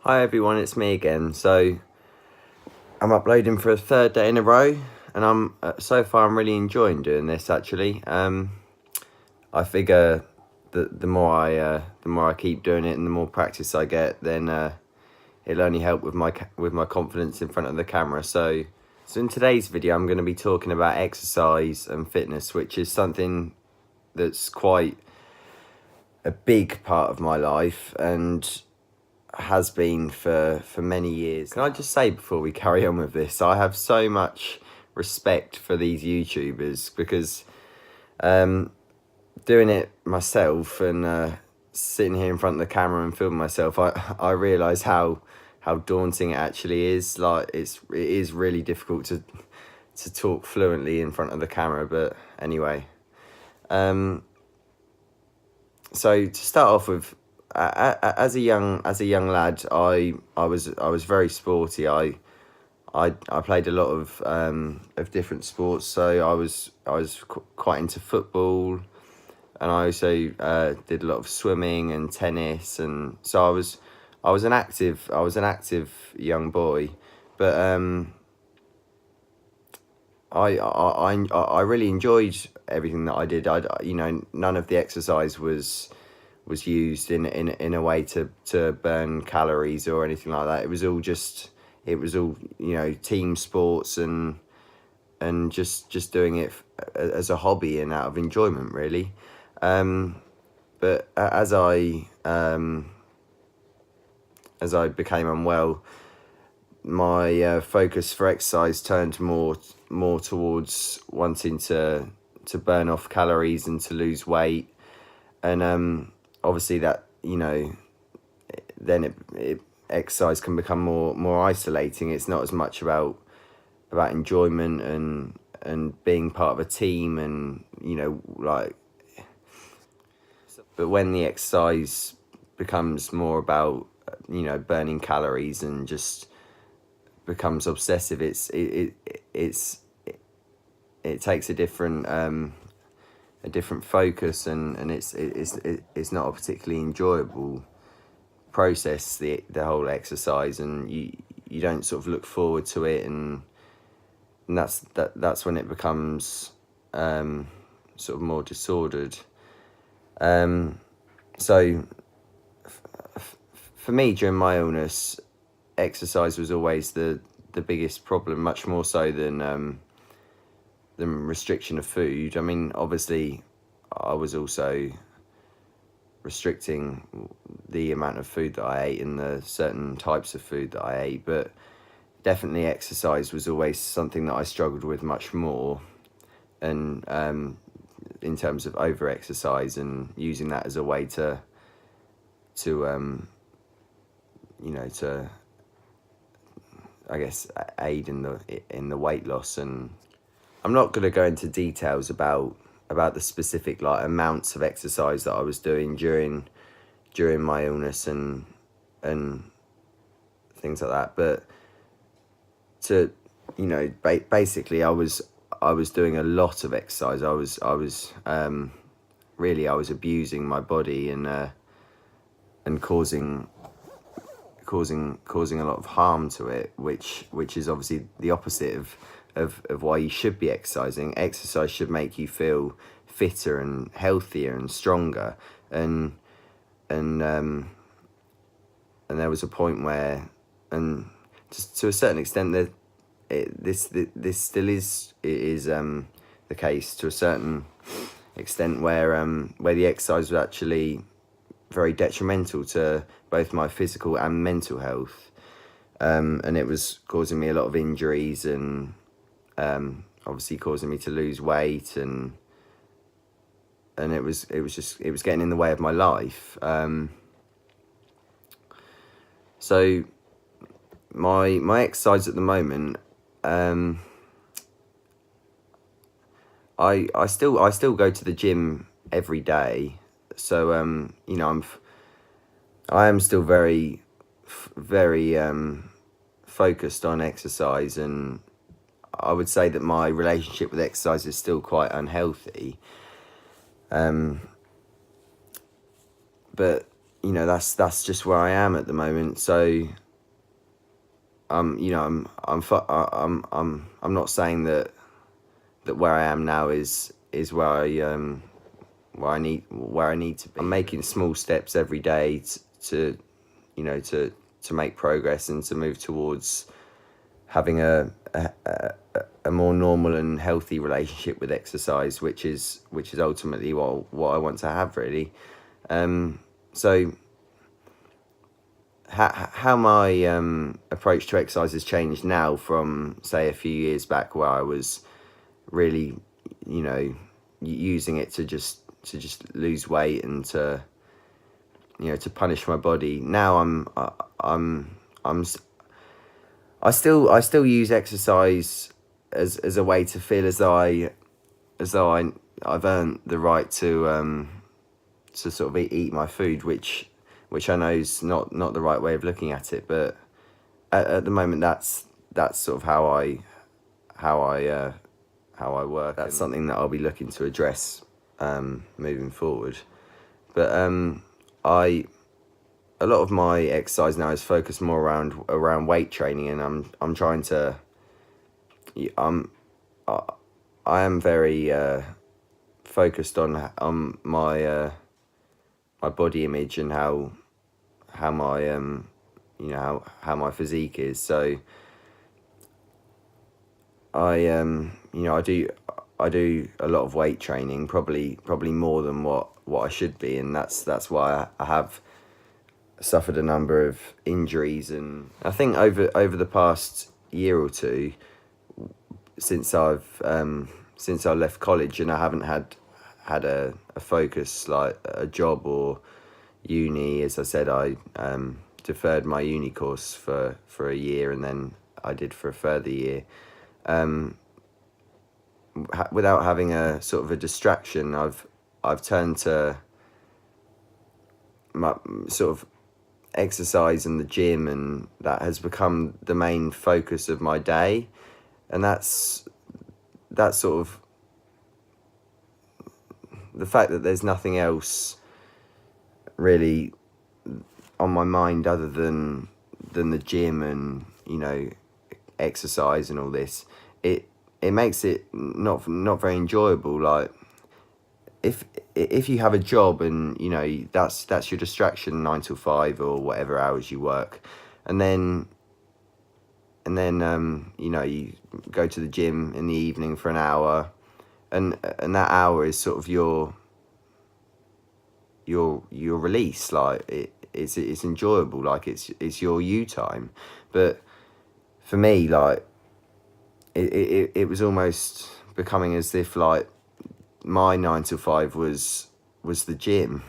Hi everyone, it's me again. So I'm uploading for a third day in a row, and so far I'm really enjoying doing this. Actually, I figure that the more I keep doing it and the more practice I get, then it'll only help with my confidence in front of the camera. So in today's video, I'm going to be talking about exercise and fitness, which is something that's quite a big part of my life and has been for many years. Can I just say before we carry on with this, I have so much respect for these YouTubers because doing it myself and sitting here in front of the camera and filming myself, I realise how daunting it actually is. Like it is really difficult to talk fluently in front of the camera. But anyway, so to start off with, as a young lad, I was very sporty. I played a lot of different sports. So I was quite into football, and I also did a lot of swimming and tennis, and so I was an active young boy. But I really enjoyed everything that I did. None of the exercise was used in a way to burn calories or anything like that. It was all team sports and just doing it as a hobby and out of enjoyment, really. But as I became unwell, my focus for exercise turned more towards wanting to burn off calories and to lose weight. And obviously that, then exercise can become more isolating. It's not as much about enjoyment and being part of a team and but when the exercise becomes more about burning calories and just becomes obsessive, it takes a different focus, and it's not a particularly enjoyable process, the whole exercise, and you don't sort of look forward to it, and that's when it becomes sort of more disordered. So for me, during my illness, exercise was always the biggest problem, much more so than restriction of food. I mean, obviously, I was also restricting the amount of food that I ate and the certain types of food that I ate, but definitely exercise was always something that I struggled with much more. And in terms of over exercise and using that as a way to I guess aid in the weight loss. And I'm not going to go into details about the specific amounts of exercise that I was doing during my illness and things like that, but basically I was doing a lot of exercise. I was abusing my body and causing a lot of harm to it, which is obviously the opposite of why you should be exercising. Exercise should make you feel fitter and healthier and stronger, and there was a point where, and just to a certain extent, that this still is the case to a certain extent, where the exercise was actually very detrimental to both my physical and mental health, and it was causing me a lot of injuries and obviously causing me to lose weight, and it was getting in the way of my life. So my exercise at the moment, I still go to the gym every day. So I am still very focused on exercise, and I would say that my relationship with exercise is still quite unhealthy. But you know, that's just where I am at the moment. So you know, I'm not saying that where I am now is where I need to be. I'm making small steps every day to you know, to make progress and to move towards having a more normal and healthy relationship with exercise, which is ultimately what I want to have, really. So how my approach to exercise has changed now from, say, a few years back, where I was really, you know, using it to just lose weight and to, you know, to punish my body. Now I still use exercise as a way to feel as though I've earned the right to sort of eat my food, which I know is not the right way of looking at it, but at the moment that's sort of how I work. That's something that I'll be looking to address moving forward. But a lot of my exercise now is focused more around weight training, and I'm trying to. I am very focused on my my body image and how my you know, how my physique is. So I you know, I do a lot of weight training, probably more than what I should be, and that's why I have suffered a number of injuries. And I think over the past year or two, since I left college and I haven't had a focus like a job or uni. As I said, I deferred my uni course for a year, and then I did for a further year. Without having a sort of a distraction, I've turned to my sort of exercise and the gym, and that has become the main focus of my day. And that's sort of the fact that there's nothing else really on my mind other than the gym and, you know, exercise and all this. It makes it not very enjoyable. Like if you have a job and, you know, that's your distraction, 9 till 5 or whatever hours you work, and then you know, you go to the gym in the evening for an hour, and that hour is sort of your release. Like it's enjoyable, like it's your you time. But for me, like it was almost becoming as if like my 9 till 5 was the gym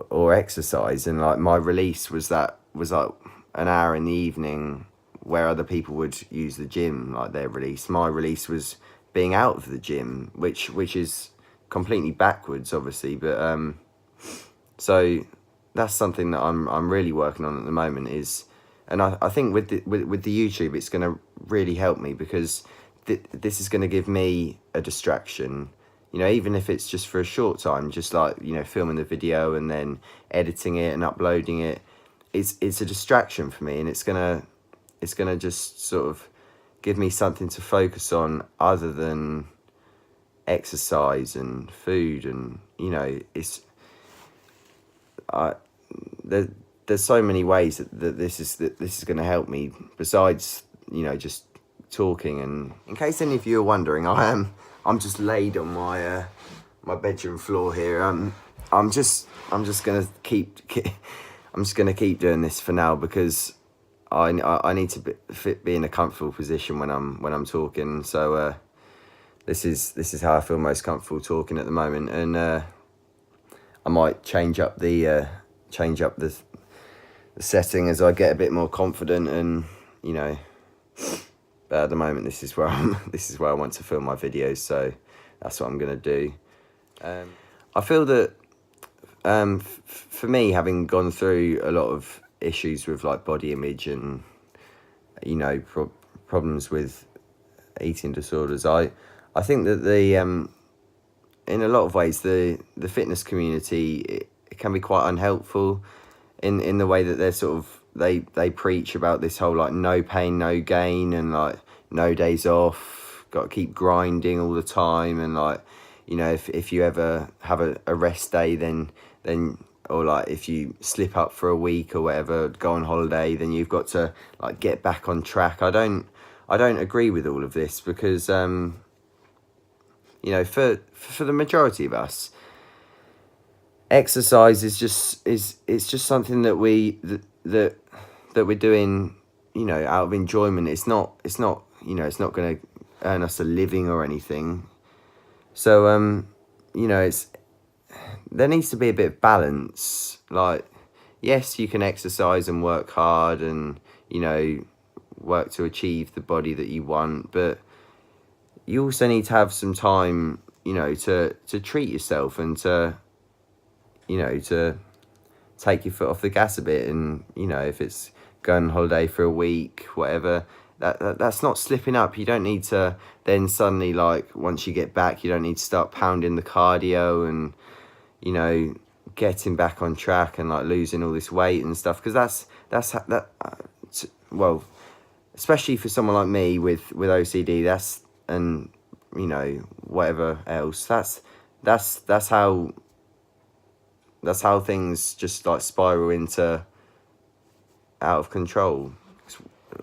or exercise, and like my release was like an hour in the evening where other people would use the gym like their release. My release was being out of the gym, which is completely backwards, obviously. But so that's something that I'm really working on at the moment. And I think with the YouTube, it's going to really help me, because this is going to give me a distraction. You know, even if it's just for a short time, just like, you know, filming the video and then editing it and uploading it, it's a distraction for me, and it's gonna just sort of give me something to focus on other than exercise and food. And, you know, there's so many ways that this is going to help me, besides, you know, just talking. And in case any of you are wondering, I'm just laid on my my bedroom floor here. I'm just gonna keep doing this for now, because I need to be in a comfortable position when I'm talking. So this is how I feel most comfortable talking at the moment, and I might change up the setting as I get a bit more confident, and, you know. But at the moment, this is where I want to film my videos, so that's what I'm gonna do. I feel that for me, having gone through a lot of issues with like body image and, you know, problems with eating disorders, I think that in a lot of ways the fitness community, it can be quite unhelpful in the way that they're sort of they preach about this whole like no pain no gain, and like no days off, got to keep grinding all the time, and like, you know, if you ever have a rest day, then or like if you slip up for a week or whatever, go on holiday, then you've got to like get back on track. I don't agree with all of this, because you know, for the majority of us, exercise is just it's just something that that we're doing, you know, out of enjoyment. It's not you know, it's not going to earn us a living or anything. So you know, there needs to be a bit of balance. Like, yes, you can exercise and work hard and, you know, work to achieve the body that you want, but you also need to have some time, you know, to treat yourself and to, you know, to take your foot off the gas a bit. And, you know, if it's going on holiday for a week, whatever, that's not slipping up. You don't need to then suddenly, like, once you get back, you don't need to start pounding the cardio and, you know, getting back on track and like losing all this weight and stuff, because well, especially for someone like me with OCD, and, you know, whatever else, that's how things just like spiral into out of control.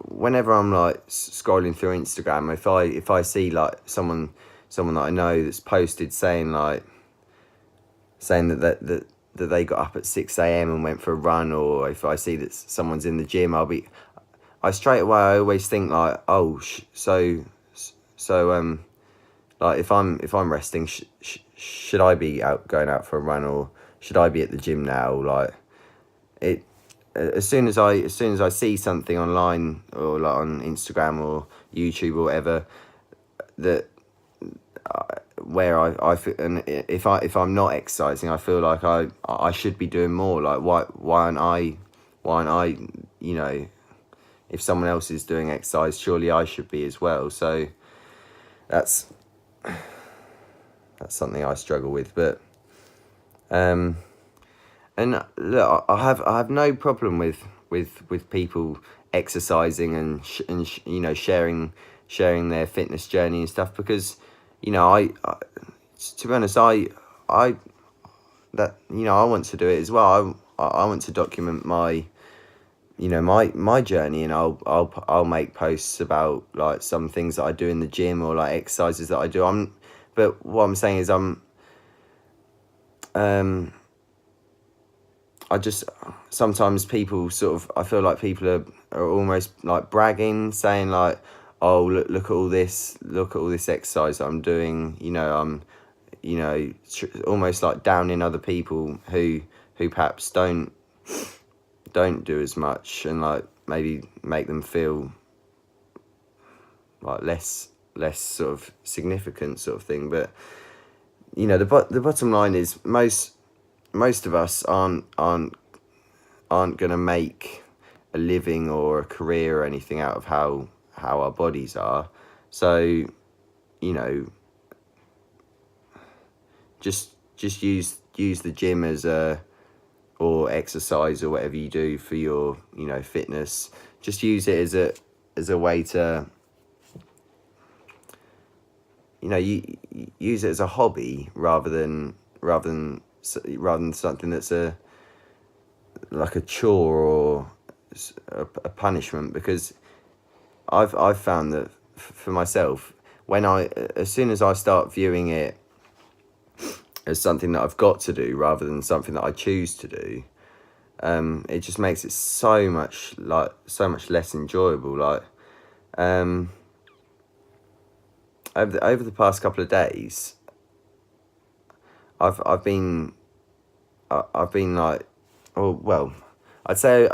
Whenever I'm like scrolling through Instagram, if I see like someone that I know that's posted saying that they got up at 6 a.m. and went for a run, or if I see that someone's in the gym, I straight away, I always think like, oh, so like if I'm resting, should I be going out for a run, or should I be at the gym now? Like, it, as soon as I see something online or like on Instagram or YouTube or whatever, that where I feel, and if I'm not exercising, I feel like I should be doing more. Like, why aren't I, you know, if someone else is doing exercise, surely I should be as well. So that's something I struggle with. But and look, I have no problem with people exercising and you know, sharing their fitness journey and stuff, because, you know, I to be honest, I that, you know, I want to do it as well. I want to document my, you know, my journey, and I'll make posts about like some things that I do in the gym or like exercises that I do. But what I'm saying is I just, sometimes people sort of, I feel like people are almost like bragging, saying like, oh, look at all this exercise that I'm doing. You know, I'm, you know, almost like downing other people who perhaps don't do as much, and like maybe make them feel like less sort of significant sort of thing. But, you know, the bottom line is most of us aren't gonna make a living or a career or anything out of how our bodies are. So, you know, just use the gym as or exercise or whatever you do for your, you know, fitness. Just use it as a way to, you know, you use it as a hobby rather than something that's like a chore or a punishment. Because I've found that for myself, as soon as I start viewing it as something that I've got to do rather than something that I choose to do, it just makes it so much less enjoyable. Like, over the past couple of days, I've been like, oh well, I'd say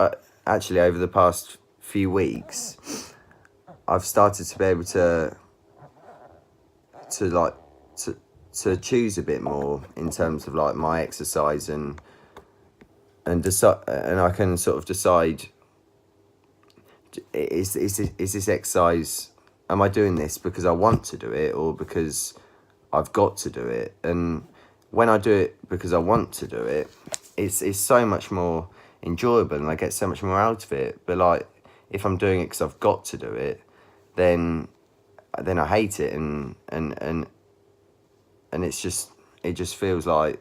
actually over the past few weeks, I've started to be able to choose a bit more in terms of like my exercise, and decide, and I can sort of decide, is this exercise, am I doing this because I want to do it or because I've got to do it? And when I do it because I want to do it, it's so much more enjoyable, and I get so much more out of it. But like, if I'm doing it because I've got to do it, then I hate it, and it just feels like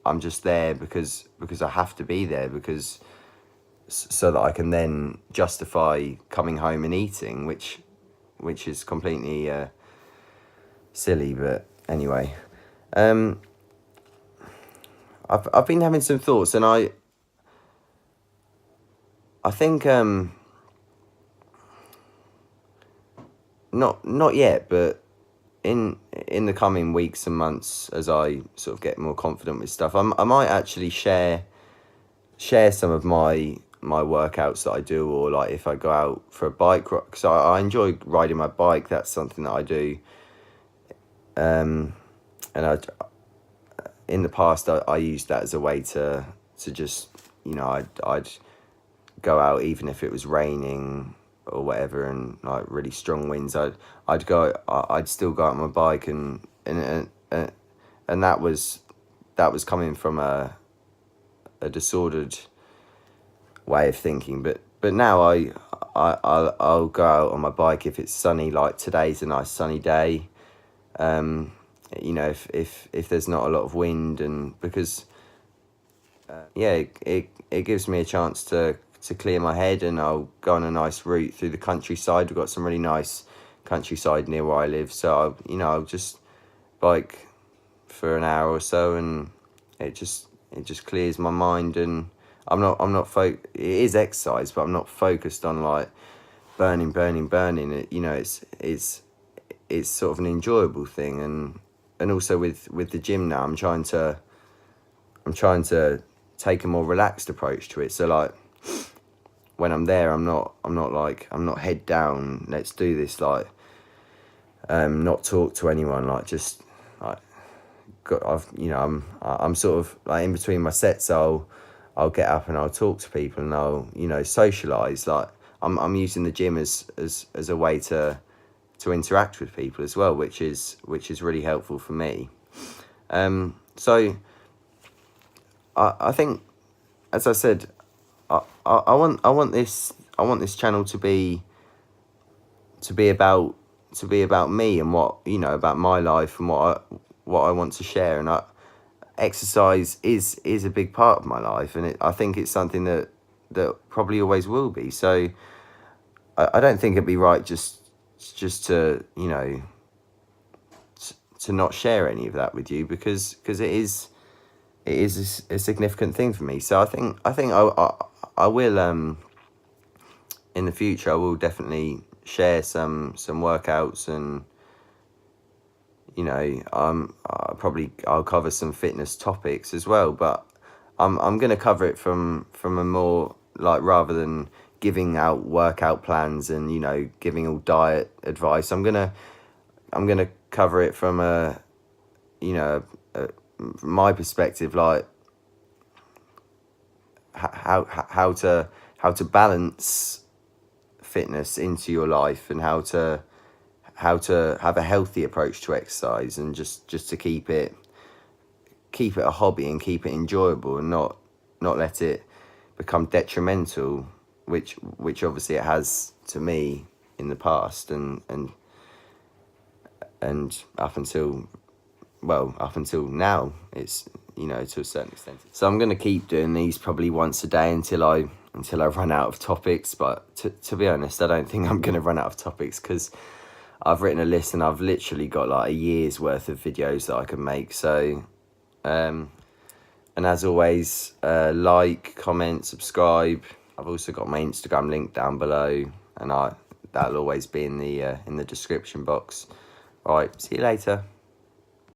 I'm just there because I have to be there, because so that I can then justify coming home and eating, which is completely silly. But anyway, I've been having some thoughts, and I think not yet, but in the coming weeks and months, as I sort of get more confident with stuff, I might actually share some of my workouts that I do, or like if I go out for a bike ride, because I enjoy riding my bike. That's something that I do. And in the past I used that as a way to just, you know, I'd go out even if it was raining or whatever, and like really strong winds, I'd still go out on my bike, and that was coming from a disordered way of thinking. But now I'll go out on my bike if it's sunny, like today's a nice sunny day. You know, if there's not a lot of wind, and because it gives me a chance to clear my head, and I'll go on a nice route through the countryside. We've got some really nice countryside near where I live, so I'll just bike for an hour or so, and it just clears my mind. And it is exercise, but I'm not focused on like burning it. You know, it's sort of an enjoyable thing. And also with the gym now, I'm trying to take a more relaxed approach to it. So like, when I'm there, I'm not head down, let's do this, like not talk to anyone, like just like I'm sort of like in between my sets, I'll get up and I'll talk to people, and I'll, you know, socialize. Like I'm using the gym as a way to interact with people as well, which is really helpful for me. So I think, as I said, I want this channel to be about me, and what, you know, about my life, and what I want to share. And exercise is a big part of my life, and I think it's something that probably always will be. So I don't think it'd be right just to, you know, to not share any of that with you, because it is a significant thing for me. So I think I will in the future, I will definitely share some workouts, and you know, I'll cover some fitness topics as well, but I'm going to cover it from a more, like, rather than giving out workout plans and, you know, giving all diet advice, I'm going to cover it from a, you know, from my perspective, like how to balance fitness into your life, and how to have a healthy approach to exercise, and just to keep it a hobby, and keep it enjoyable, and not let it become detrimental, which obviously it has to me in the past, and up until now, it's, you know, to a certain extent. So I'm going to keep doing these probably once a day until I run out of topics. But to be honest, I don't think I'm going to run out of topics, because I've written a list, and I've literally got like a year's worth of videos that I can make. So and as always, like, comment, subscribe. I've also got my Instagram link down below, and that'll always be in the description box. All right, see you later.